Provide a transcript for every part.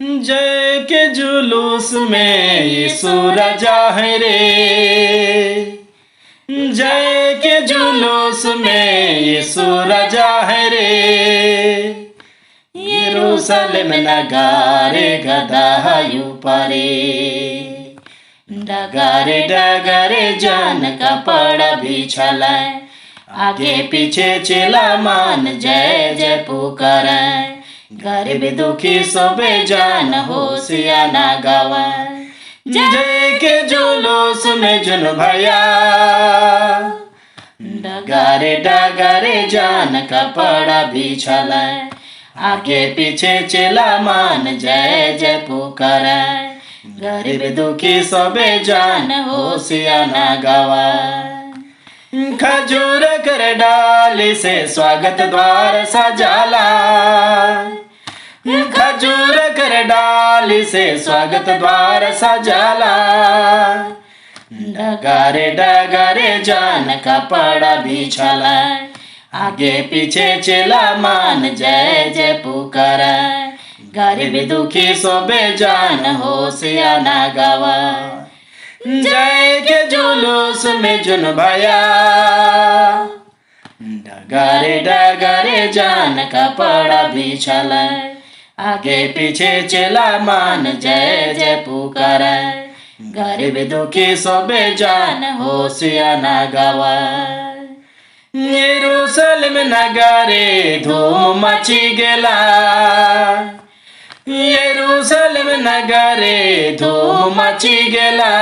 जय के जुलूस में यीशु राजा है रे। जय के जुलूस में यीशु राजा है रे। यरूशलेम नगारे गदायु परे। डगारे डगारे जान कपड़ा बिछालाय, आगे पीछे चेला मान जय जय पुकाराय। गरीब दुखी सबे जान होशियाना गावाय। जय के जुलूस में जुन भैया, डगारे डगारे जान कपड़ा बिछालाय, आगे पीछे चेला मान जय जय पुकाराय। गरीब दुखी सबे जान होशियाना गावाय। खजूर कर डाली से स्वागत द्वार सजाला। खजूर कर डाली से स्वागत द्वार सजाला। डगारे डगारे जान कपड़ा बिछाला, आगे पीछे चेला मान जय जय पुकाराय। गरीब दुखी सबे जान होशियाना गावाय। जय के जुलूस में जुन भैया, डगारे डगारे जान कपड़ा बिछालाय, आगे पीछे चेला मान जय जय पुकाराय। गरीब दुखी सबे जान होशियाना गावाय। यरूशलेम नगरे धूम मची गेला। यरूशलेम नगरे धूम मची गेला।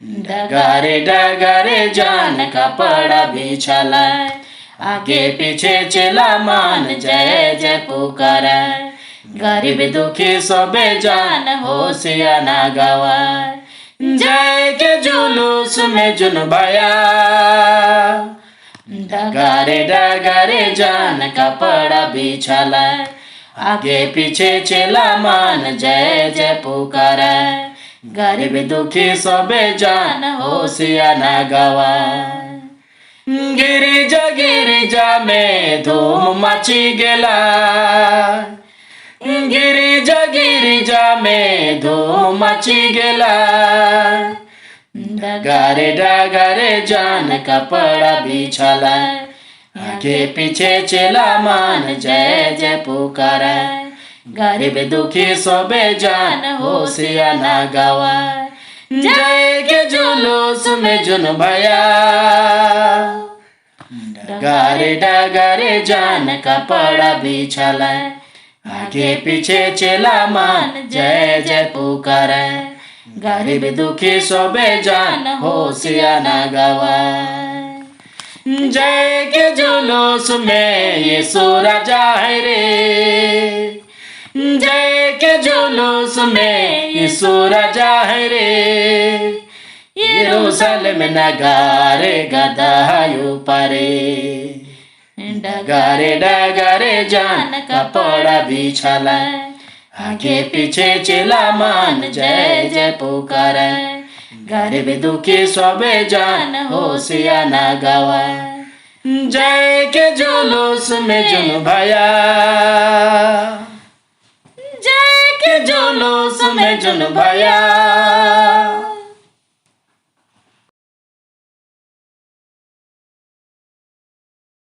डगारे डगारे जान कपड़ा बिछालाय, आगे पीछे चेला मान जय जय पुकाराय। गरीब दुखी सबे जान होशियाना गावाय। जय के जुलूस में जुन भैया, डगारे डगारे जान कपड़ा बिछालाय, आगे पीछे चेला मान जय जय पुकाराय। गरीब दुखी सबे जान होशियाना गावाय। गिरिजा गिरिजा में धूम मची गेला। गिरिजा गिरिजा में धूम मची गेला। डगारे डगारे जान कपड़ा बिछालाय, आगे पीछे चेला मान जय जय पुकाराय। गरीब दुखी सबे जान होशियाना गावाय। जय के जुलूस में जुन भैया, डगारे डगारे जान कपड़ा बिछालाय, आगे पीछे चेला मान जय जय पुकाराय। गरीब दुखी सबे जान होशियाना गावाय। जय के जुलूस में यीशु राजा है रे। जय के जुलूस में यीशु राजा है रे। यरूशलेम नगारे गदायु परे। डगारे डगारे जान कपड़ा बिछालाय, आगे पीछे चेला मान जय जय पुकाराय। गरीब दुखी सबे जान होशियाना गावाय। जय के जुलूस में जुन भैया, जय के जुलूस में जुन भैया।